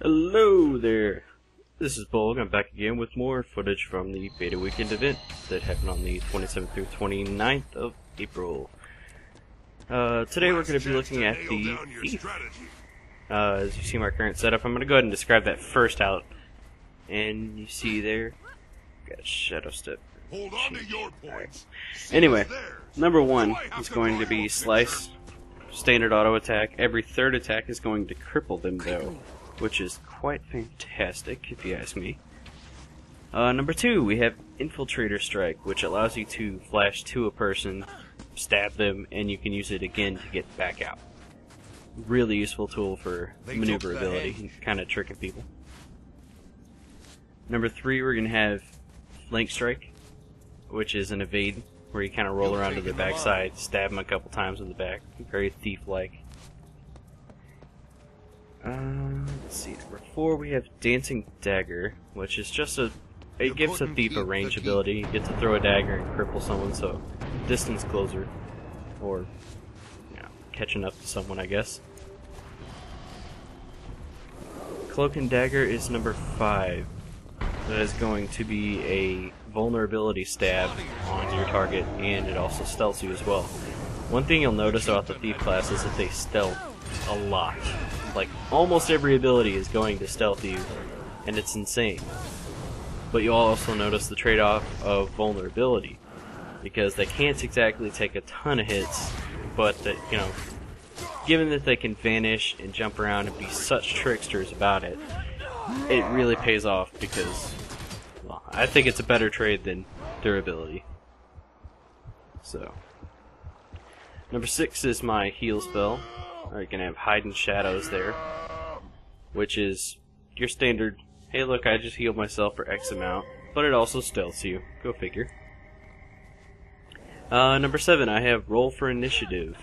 Hello there, this is Bulg. I'm back again with more footage from the Beta Weekend event that happened on the 27th through 29th of April. Today we're going to be looking at the Thief. As you see my current setup, I'm going to go ahead and describe that first out. And you see there, got a shadow step. Hold on to your points. Anyway, number one is going to be Slice, standard auto attack. Every third attack is going to cripple them though, which is quite fantastic if you ask me. Number two, we have Infiltrator Strike, which allows you to flash to a person, stab them, and you can use it again to get back out. Really useful tool for maneuverability and kind of tricking people. Number three, we're going to have Flank Strike, which is an evade, where you kind of roll around to the backside, stab them a couple times in the back. Very thief-like. Let's see, number four, we have Dancing Dagger, which is just it gives a thief a range ability. You get to throw a dagger and cripple someone, so distance closer, or catching up to someone, I guess. Cloak and Dagger is number five. That is going to be a vulnerability stab on your target, and it also stealths you as well. One thing you'll notice about the Thief class is that they stealth a lot. Like, almost every ability is going to stealth you, and it's insane. But you'll also notice the trade-off of vulnerability, because they can't exactly take a ton of hits, but that, given that they can vanish and jump around and be such tricksters about it, it really pays off because, well, I think it's a better trade than durability. So, number six is my heal spell. You're gonna have Hide in Shadows there, which is your standard, hey look, I just healed myself for X amount, but it also stealths you. Go figure. Number seven, I have Roll for Initiative.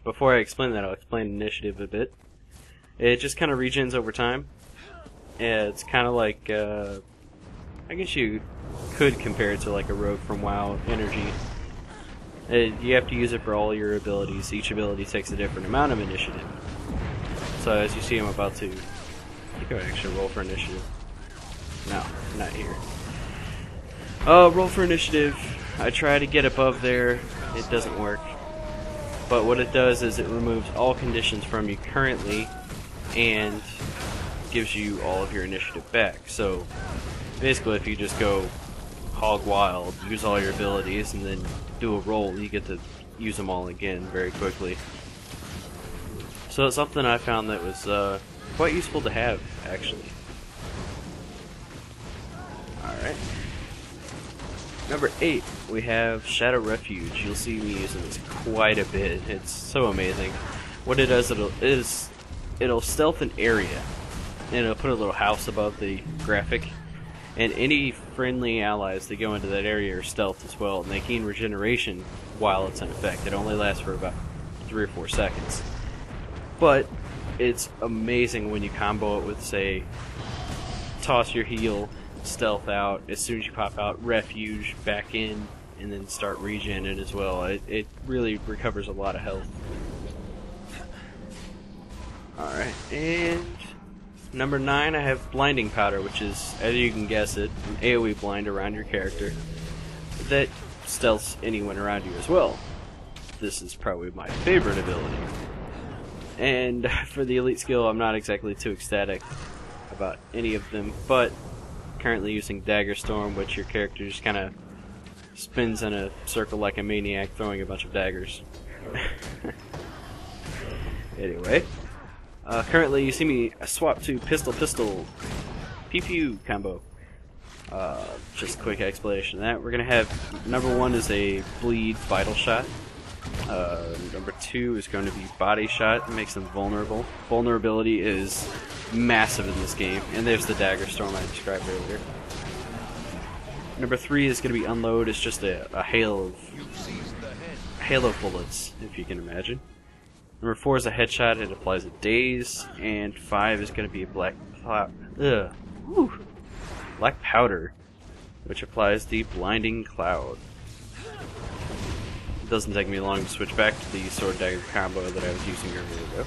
Before I explain that, I'll explain Initiative a bit. It just kind of regens over time. It's kind of like, I guess you could compare it to like a Rogue from WoW Energy. You have to use it for all your abilities. Each ability takes a different amount of initiative. So as you see, I'm about to... I think I actually roll for initiative. No, not here. Roll for initiative. I try to get above there. It doesn't work. But what it does is it removes all conditions from you currently and gives you all of your initiative back. So basically, if you just go hog wild, use all your abilities, and then do a roll, you get to use them all again very quickly. So it's something I found that was quite useful to have, actually. Alright. Number 8, we have Shadow Refuge. You'll see me using this quite a bit. It's so amazing. What it does, it'll stealth an area, and it'll put a little house above the graphic. And any friendly allies that go into that area are stealth as well, and they gain regeneration while it's in effect. It only lasts for about 3 or 4 seconds. But it's amazing when you combo it with, say, toss your heal, stealth out, as soon as you pop out, refuge, back in, and then start regenning as well. It really recovers a lot of health. Alright, and number 9, I have Blinding Powder, which is, as you can guess it, an AoE blind around your character that stealths anyone around you as well. This is probably my favorite ability. And for the elite skill, I'm not exactly too ecstatic about any of them, but currently using Dagger Storm, which your character just kind of spins in a circle like a maniac, throwing a bunch of daggers. Anyway. Currently, you see me swap to pistol, pew pew combo. Just a quick explanation of that. We're gonna have number 1 is a bleed vital shot. Number 2 is going to be body shot. It makes them vulnerable. Vulnerability is massive in this game, and there's the Dagger Storm I described earlier. Number 3 is going to be unload. It's just a hail of bullets, if you can imagine. Number 4 is a headshot. It applies a daze, and 5 is going to be a black powder, which applies the blinding cloud. It doesn't take me long to switch back to the sword dagger combo that I was using earlier, though.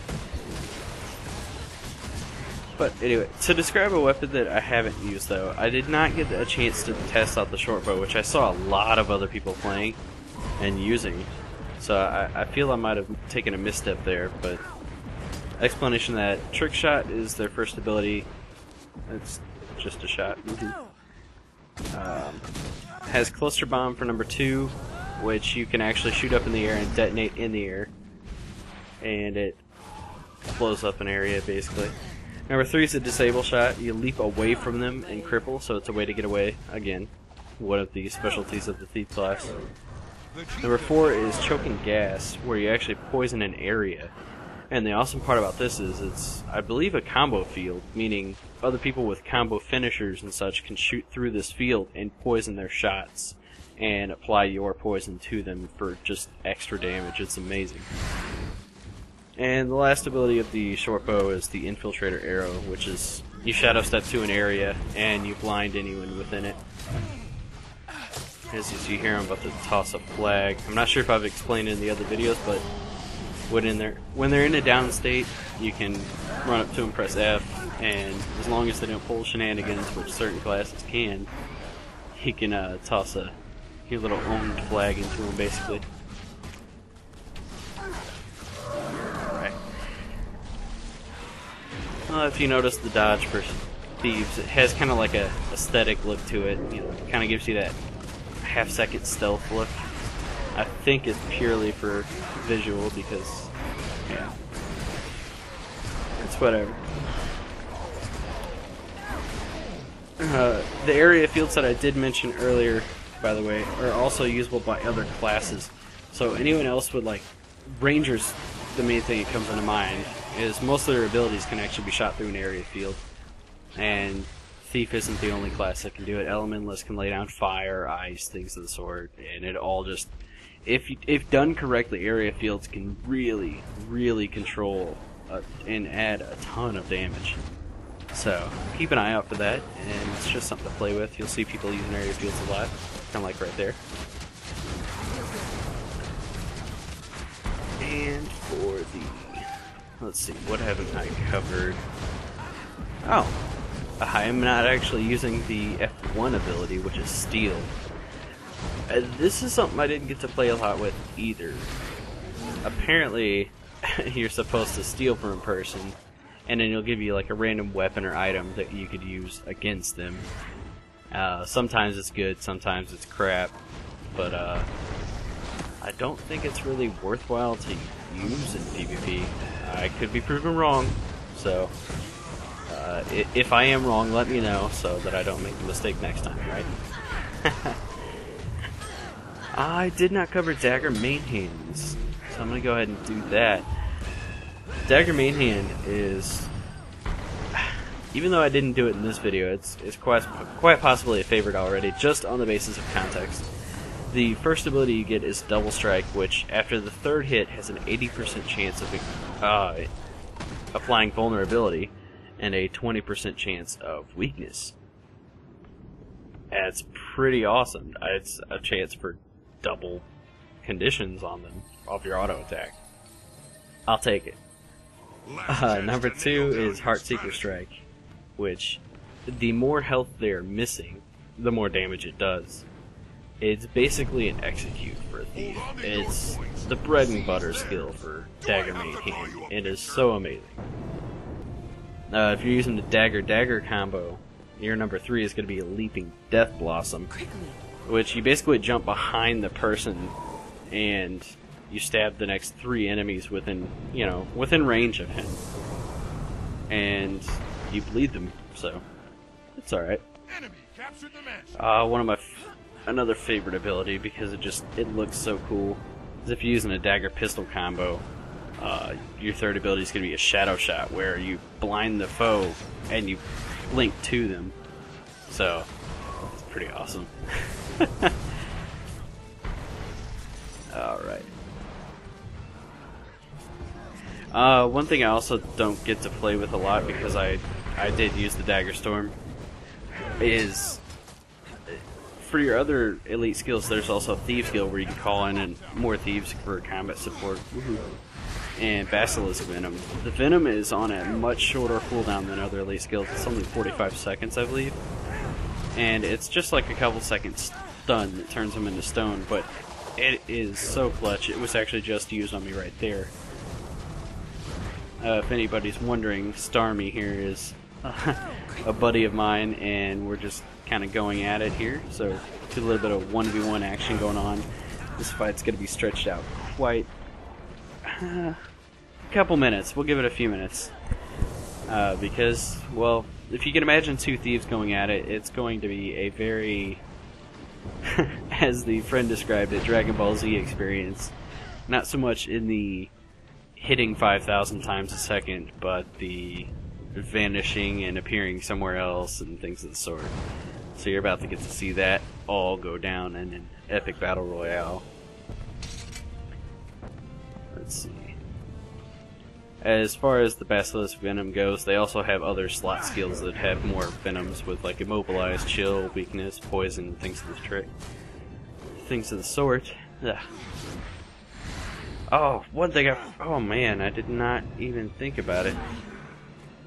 But anyway, to describe a weapon that I haven't used though, I did not get a chance to test out the short bow, which I saw a lot of other people playing and using. So I feel I might have taken a misstep there, but explanation that trick shot is their first ability. It's just a shot. Has cluster bomb for number 2, which you can actually shoot up in the air and detonate in the air, and it blows up an area basically. Number 3 is a disable shot. You leap away from them and cripple, so it's a way to get away. Again, one of the specialties of the thief class. Number 4 is choking gas, where you actually poison an area. And the awesome part about this is it's, I believe, a combo field, meaning other people with combo finishers and such can shoot through this field and poison their shots and apply your poison to them for just extra damage. It's amazing. And the last ability of the short bow is the Infiltrator Arrow, which is you shadow step to an area and you blind anyone within it. As you see here, I'm about to toss a flag. I'm not sure if I've explained it in the other videos, but when they're in a down state, you can run up to them, press F, and as long as they don't pull shenanigans, which certain classes can, he can toss your little owned flag into them, basically. If you notice the dodge for thieves, it has kind of like a aesthetic look to it. You know, it kind of gives you that half-second stealth look. I think it's purely for visual because, yeah, it's whatever. The area fields that I did mention earlier, by the way, are also usable by other classes. So anyone else would like Rangers. The main thing that comes into mind is most of their abilities can actually be shot through an area field, and Thief isn't the only class that can do it. Elementalist can lay down fire, ice, things of the sort, and it all just, if done correctly, area fields can really control and add a ton of damage. So keep an eye out for that, and it's just something to play with. You'll see people using area fields a lot, kind of like right there. And for the, let's see, what haven't I covered? Oh, I am not actually using the F1 ability, which is Steal. This is something I didn't get to play a lot with either. Apparently, you're supposed to steal from a person, and then he'll give you like a random weapon or item that you could use against them. Sometimes it's good, sometimes it's crap, but I don't think it's really worthwhile to use in PvP. I could be proven wrong, so if I am wrong, let me know so that I don't make the mistake next time, right? I did not cover Dagger main hands, so I'm going to go ahead and do that. Dagger main hand is, even though I didn't do it in this video, it's quite possibly a favorite already, just on the basis of context. The first ability you get is Double Strike, which after the third hit has an 80% chance of applying vulnerability and a 20% chance of weakness. That's pretty awesome. It's a chance for double conditions on them off your auto attack. I'll take it. Number 2 is Heartseeker Strike, which the more health they're missing, the more damage it does. It's basically an execute for a thief. It's the bread and butter skill for Dagger main hand. It is so amazing. If you're using the Dagger combo, your number 3 is going to be a Leaping Death Blossom, which you basically jump behind the person and you stab the next 3 enemies within range of him, and you bleed them. So it's all right. One of my another favorite ability, because it looks so cool, is if you're using a Dagger pistol combo. Your third ability is going to be a Shadow Shot, where you blind the foe and you blink to them. So it's pretty awesome. Alright. One thing I also don't get to play with a lot, because I did use the Dagger Storm, is for your other elite skills, there's also a Thief skill where you can call in and more thieves for combat support. Woohoo. and Basilisk Venom. The Venom is on a much shorter cooldown than other elite skills. It's only 45 seconds, I believe. And it's just like a couple seconds stun that turns him into stone, but it is so clutch. It was actually just used on me right there. If anybody's wondering, Starmie here is a buddy of mine, and we're just kind of going at it here. So, a little bit of 1v1 action going on. This fight's going to be stretched out quite a couple minutes. We'll give it a few minutes. Because, well, if you can imagine two thieves going at it, it's going to be a very, as the friend described it, Dragon Ball Z experience. Not so much in the hitting 5,000 times a second, but the vanishing and appearing somewhere else and things of the sort. So you're about to get to see that all go down in an epic battle royale. Let's see. As far as the Basilisk Venom goes, they also have other slot skills that have more venoms with like Immobilize, Chill, Weakness, Poison, things of the sort. Ugh. Oh, one thing oh man, I did not even think about it.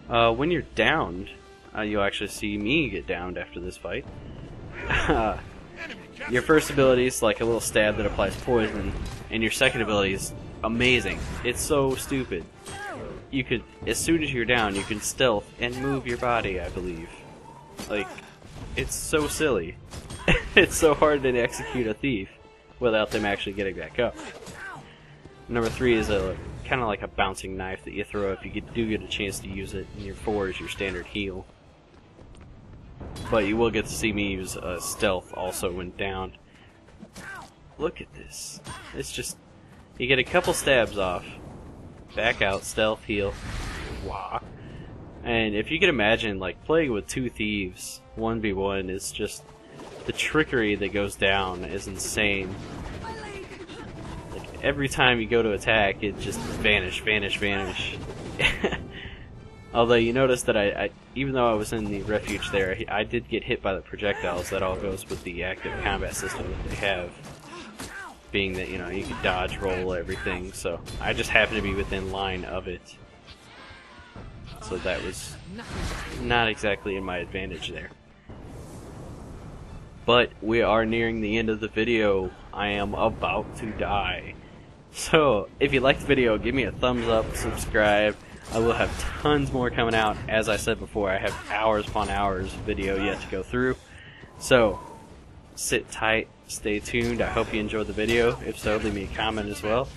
When you're downed, you'll actually see me get downed after this fight. Your first ability is like a little stab that applies poison, and your second ability is amazing. It's so stupid. You could, as soon as you're down, you can stealth and move your body, I believe. Like, it's so silly. It's so hard to execute a thief without them actually getting back up. Number 3 is a kind of like a bouncing knife that you throw if you do get a chance to use it, and your 4 is your standard heal. But you will get to see me use stealth also when down. Look at this. It's just, you get a couple stabs off, back out, stealth, heal, wah. And if you can imagine, like, playing with two thieves 1v1 is just, the trickery that goes down is insane. Like, every time you go to attack, it just vanish. Although you notice that I even though I was in the refuge there, I did get hit by the projectiles. That all goes with the active combat system that they have. Being that, you know, you can dodge, roll, everything. So I just happened to be within line of it. So that was not exactly in my advantage there. But we are nearing the end of the video. I am about to die. So if you liked the video, give me a thumbs up, subscribe. I will have tons more coming out. As I said before, I have hours upon hours of video yet to go through. So, sit tight, stay tuned. I hope you enjoyed the video. If so, leave me a comment as well.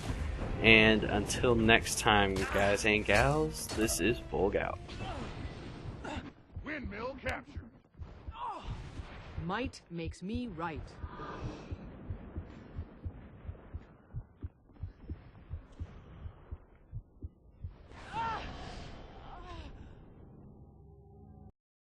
And until next time, guys and gals, this is Volgout. Windmill capture. Might makes me right.